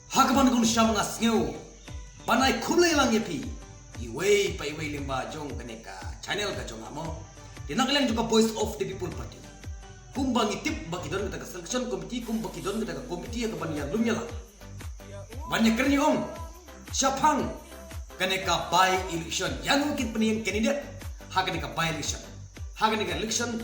Hagaman kung siyam nga singaw, panay kumlay lang yapi, iway pa iway limba jong kaneka channel ka jong amo, dinakailang juga Voice of the People Party. Kung bang itip bakidon kita selection committee, kung bakidon kita committee yang kebanyakan lumnya lah. Banyak kerniong, siapang kaneka by election, yang mungkin peniyang candidate, hakaneka by election, hakaneka election,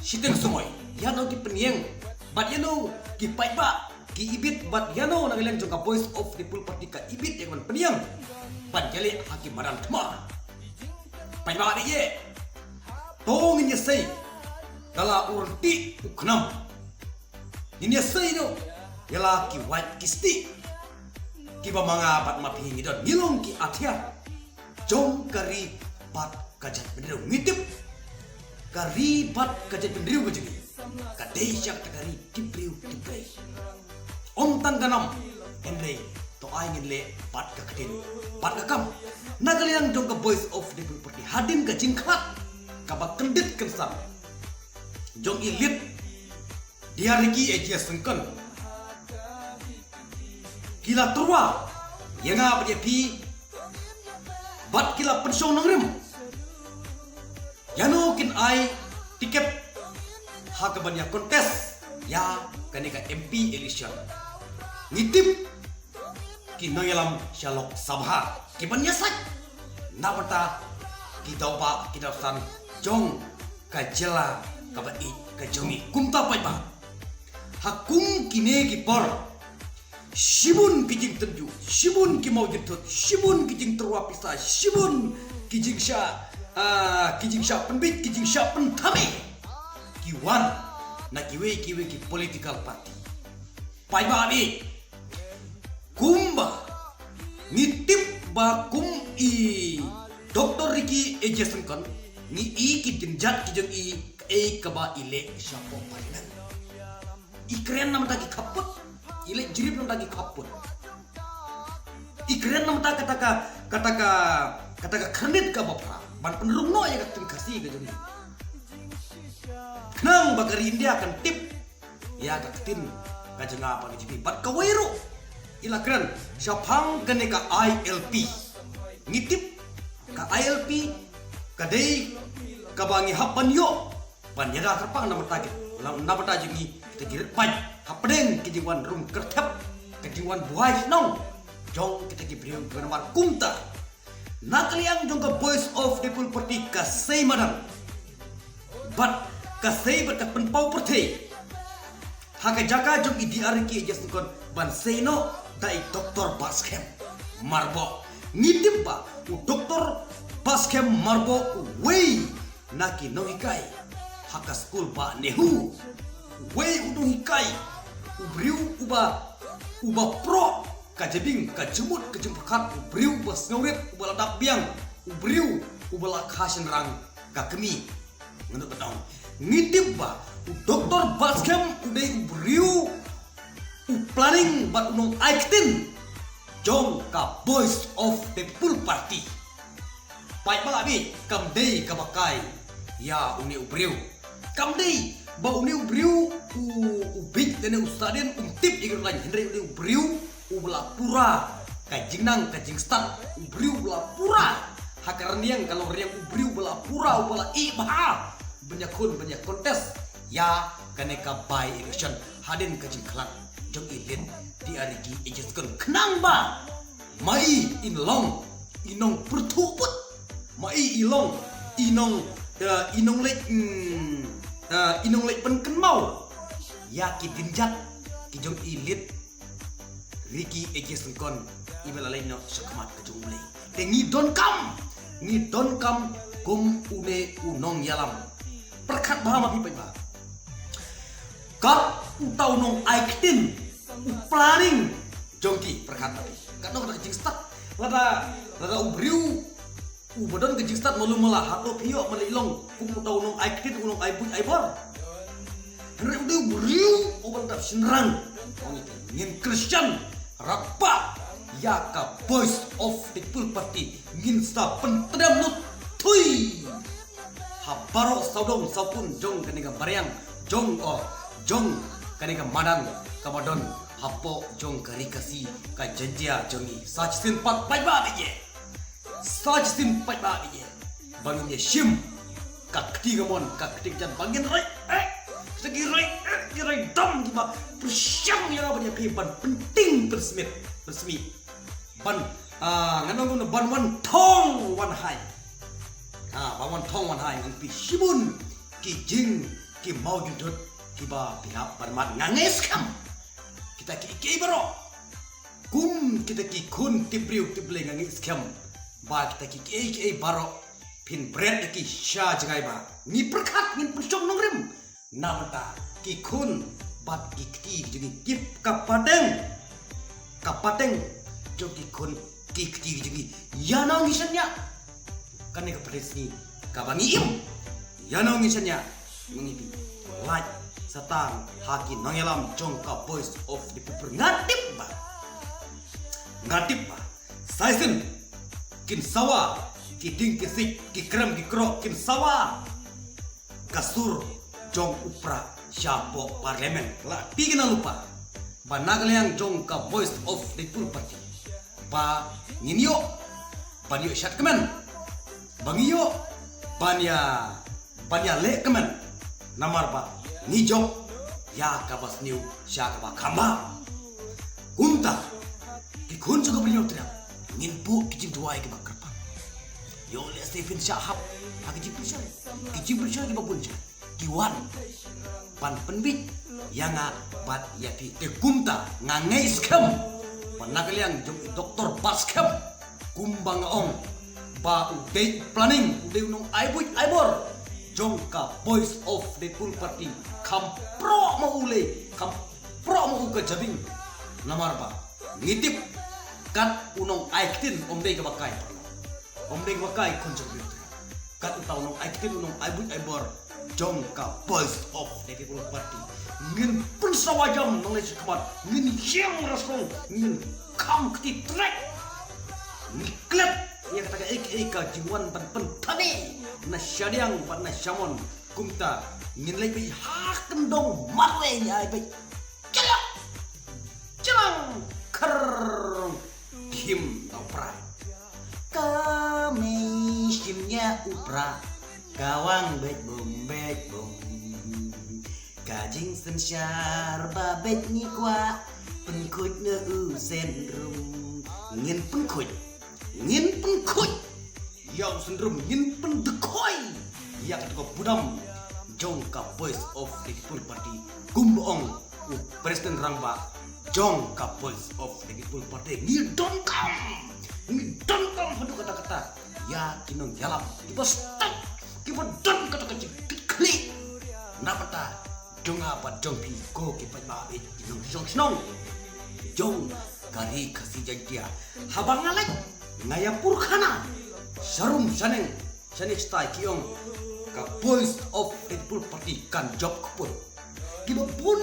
siteng semoy, yang mungkin peniyang, bat yang kipai ba. Ki ibit bat yano nang ilang jong Voice of the People Party ka ibit yang man peniyang ban jali hakim maran tma pai ba de ye tong ni sei kala urti uknam ni sei no yala ki white kisti ki ba manga bat ma phi don ngilong ki athia jong kari bat kajat bendero ngitip kari bat kajat bendero gejegi kadai syak kari tipriu tiprai Om tangganam, enle, to ay nginle, pat kakatin, pat kakam. Nagaliang jong ka Voice of the People Party, hadim ka jingklat, kabak kendit kensam. Jong ilit, diariki eja sengkan. Kila turwa, yang apa dia pi, bat kila pensiun nangrim. Yano kin ay tiket, hakabannya kontes, ya kaneka MP election. Ngitip kinoyalam syalok sabha kiban nyasak napata kidaupa kidausan jong kajela kabai kajongi kumta paipa hakum kine gipor shibun kijing tenju shibun ki mau jetut shibun kijing terwapisa shibun kijing sya penbit kijing sya pentami kiwan na kiwe ki political party paipa abi kumba ngitip ba kum i Dr. Ricky ejesengkan ni i kijinjat kijeng i kaba ile syapo painan ikren nam tagi kaput ile jirip nam tagi kaput ikren nam kataka kredit ka bapa ban penerung no ya katin kasih ke jadi kenang bagari India kan tip ya katin kajeng apa ke jipi bat kawairu ilakran syapang kaneka ILP ngitip ka ILP kadai kabangi hapan yo panyada terpang nama target nama target ni kita paj hapdeng kejiwan rum kertap kejiwan buai nong jong kita gibriu bernomor kumta nakaliang jong ka Voice of the People Party ka sei madang bat ka sei bat ka penpau pertei haka jaka jong idiariki jasukon ban sei no dai Dr. Baskem Marbo ngitip ba Dr. Baskem Marbo wei naki no hikai haka school ba nehu wei udung hikai ubriu uba pro kajebing kajemut kajempekat ubriu uba snauret uba ladak biang ubriu uba lakhasin rang kakemi ngendut betong ngitip ba Dr. Baskem udai ubriu planning bat unong aiktin jong ka Voice of the People Party pai balabi kamdei kabakai ya uni ubriu kamdei ba uni ubriu ubik dene ustaden tip igor lain hendrei uni ubriu ubla pura kajingnang kajingstan ubriu bla pura hakarniang kalau riang ubriu bla pura ubla ibah banyak kontes ya kaneka by election hadin kajingklat jong ilin di arigi ejeskan kenang ba mai inlong inong pertuput mai ilong inong lek penken mau ya ki dinjat ki jong ilit riki ejeskan ibala lain no sakmat ke jong mulai tengi don kam kum une unong yalam perkat bahama pipai ba kat utau nong aiktin planning jongki perkata kat nong kejing stat lada ubriu ubadon kejing stat malu malah hato pio malilong kum utau nong aiktin unong aibut aibor henry ubriu ubal dap sinrang ngin Christian rakpa yaka Voice of the People Party ngin sta pentedam nut tui habaro saudong saupun jong kanega baryang jong kaneka madang kamadon hapo jong kari kasi ka janjia jongi sajisin pat pai ba bije sajisin pai ba bije bangun ye shim ka ketiga mon ka ketiga jan bangin rai segi rai dam di ba persyang yang apa dia pi ban penting bersmi ban nganong ban wan thong wan hai ban wan thong wan hai ngan pi shibun ki jing ki mau judut ki ba pihak ban mat nganges kam kita ki baro kum kita ki kun tibriu tible ngangis kam ba kita ki baro pin bread ki sha jangai ba ni perkat ngin persyong nongrim namata ki kun bat ki jadi kip kapadeng joki kun ki jadi yanau ngisannya kan ne kepresni kabangi im yanau ngisannya mengipi like satang haki nangelam jongka voice of the people ngatip ba saisen kin sawa ki ding ki sik ki kram ki kro kin sawa kasur jong upra siapo parlemen la pigina lupa ba nagaliang jong ka voice of the people party ba nginyo banyo syat kemen bangiyo banya le kemen namar ba nijok ya kabas niu sya kaba kamba unta ki kun juga beliau tidak ngin bu kijim tuai ke bakrapa yo le Stephen Syahab kijim bersya ki babun kiwan pan penbit yang bat ya pi te kumta ngangai skam panagaliang doktor baskam kumbang ong ba uday planning uday unong aibor jongka voice of the full party kampro mau ke jabing namar ba ngitip kat unong aiktin omday kabakai konservatif kat utaw unong aiktin unong aibor jongka voice of the people party ngin persawajam nolai sekabat ngin siang raskong ngin kam keti trek ngiklet ya kata eka jiwan pan tani na syadiang pan na syamon kumta ngin lai bai hakendong marwe nya bai celang ker kim tau prai kami simnya upra kawang bet bom kajing sensyar babet ni kwa penkut ne sendrum ngin penkut yang sendrum ngin pendekoi yang ko budam jongka voice of the people party kumbong presiden rangba jongka voice of the people party ni don kam hadu kata-kata ya kinong jalam kiba stop kiba don kata-kata klik napata jong apa jong pi ko kipa babet jong snong jong kari kasi jantia habang ngalek ngaya purkhana sarum saneng stai kiong ka voice of the people party kan job kupun kiba pun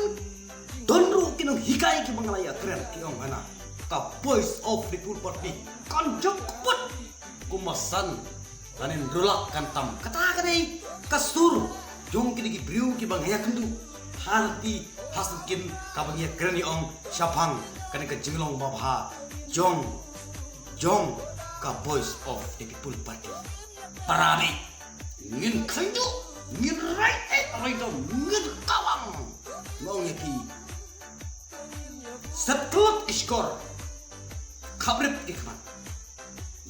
donru kinong hikai ki mangalaya keren kiong hana ka voice of the people party kan job kupun kumasan kanin rulak kantam kata kadai kasur jong kini ki briu ki bangaya kendu harti hasilkin kabangya keren ong syapang kani ka jinglong babha jong ka voice of the people party parami ngin kandu ngin right ngin kawang ngong yapi setlot iskor kabrip ikman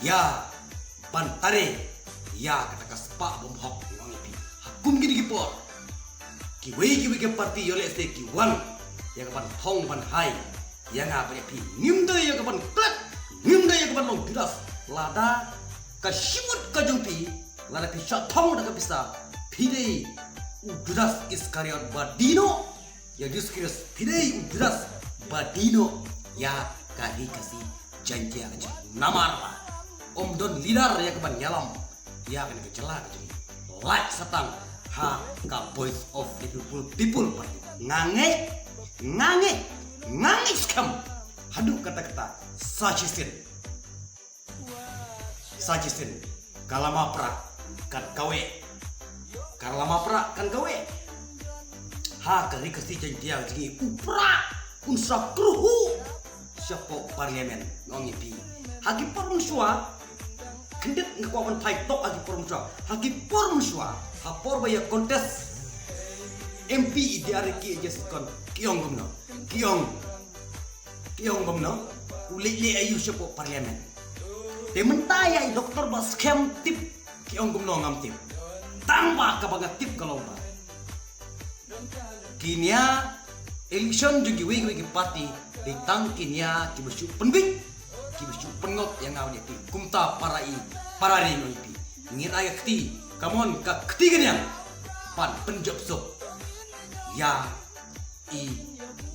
ya pantare ya kata kaspa bomhok ngong yapi hakum gini gipor kiwi ke parti yole ste kiwan yang kapan thong pan hai yang apa yapi ngimda yang kapan plat ngimda yang kapan long bilas lada ka shimut ka jumpi lada pi sha thong da ka pisa pidei uduras iskariot badino ya diskurs pidei uduras badino ya kari kasi janji aja namar om don leader ya kapan nyalam ya kan kecela jadi like satang ha ka voice of the people party ngange skam hadu kata-kata sajisin kalama pra kan kawe ha kari kasi jantia jadi upra unsa kruhu siapo parlemen ngongi pi hagi porun sua kendet ngakwaman thai tok hagi porun sua hagi porun sua hapor baya kontes MP idiare ki jes kon kiong gumno kiong gumno ulile ayu siapo parlemen dementaya doktor bas kem tip kiong gumno ngam tip tambah kabaga tip kalau ba kinya election juga wigi party ditang kinya kibusu penbing kibusu pengot yang ngawnya pi kumta para ringo pi ngira yakti kamon ka ketiga yang pan penjob sok ya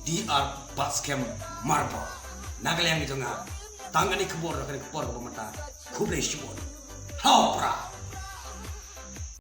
DR baskem marbo nagal yang itu nga tangani kebor ke pemerintah kubre shibon hapra